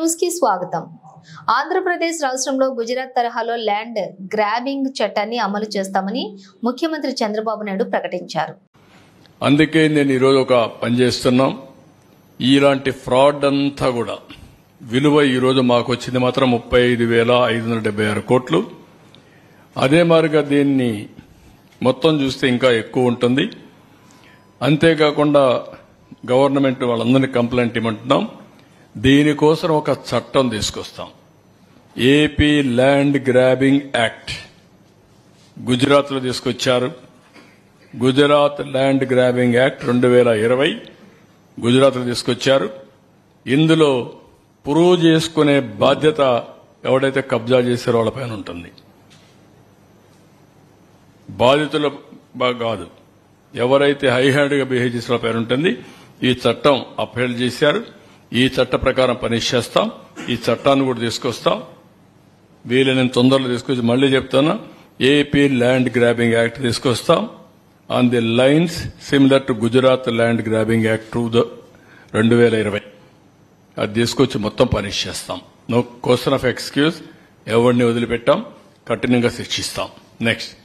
News కి స్వాగతం. ఆంధ్రప్రదేశ్ రాష్ట్రంలో గుజరాత్ తరహాలో ల్యాండ్ గ్రాబింగ్ చట్టాన్ని అమలు చేస్తామని ముఖ్యమంత్రి చంద్రబాబు నాయుడు ప్రకటించారు. అందుకే నేను ఈరోజు ఒక పని చేస్తున్నాం. ఇలాంటి ఫ్రాడ్ అంతా కూడా విలువ ఈరోజు మాకు వచ్చింది మాత్రం 35,576 కోట్లు. అదే మాదిరిగా దీన్ని మొత్తం చూస్తే ఇంకా ఎక్కువ ఉంటుంది. అంతేకాకుండా గవర్నమెంట్ వాళ్ళందరినీ కంప్లైంట్ ఇవ్వమంటున్నాం. దీనికోసం ఒక చట్టం తీసుకొస్తాం. AP land grabbing act Gujarat లో తీసుకొచ్చారు. Gujarat land grabbing act 2020 Gujarat లో తీసుకొచ్చారు. ఇందులో ప్రూవ్ చేసుకునే బాధ్యత ఎవడైతే కబ్జా చేశారో వాళ్ళపైన ఉంటుంది. బాధితుల కాదు, ఎవరైతే హైహ్యాండ్గా బిహేవ్ చేసే వాళ్ళ పైన ఉంటుంది. ఈ చట్టం అప్హెల్డ్ చేశారు. ఈ చట్ట ప్రకారం పని చేస్తాం. ఈ చట్టాన్ని కూడా తీసుకొస్తాం. వీళ్ళని తొందరలో తీసుకొచ్చి మళ్లీ చెప్తున్నా, ఏపీ ల్యాండ్ గ్రాబింగ్ యాక్ట్ తీసుకొస్తాం on the lines similar to Gujarat land grabbing act 2020. అది తీసుకొచ్చి మొత్తం పని చేస్తాం. No question of excuse. ఎవరిని వదిలిపెట్టాం, కఠినంగా శిక్షిస్తాం. నెక్స్ట్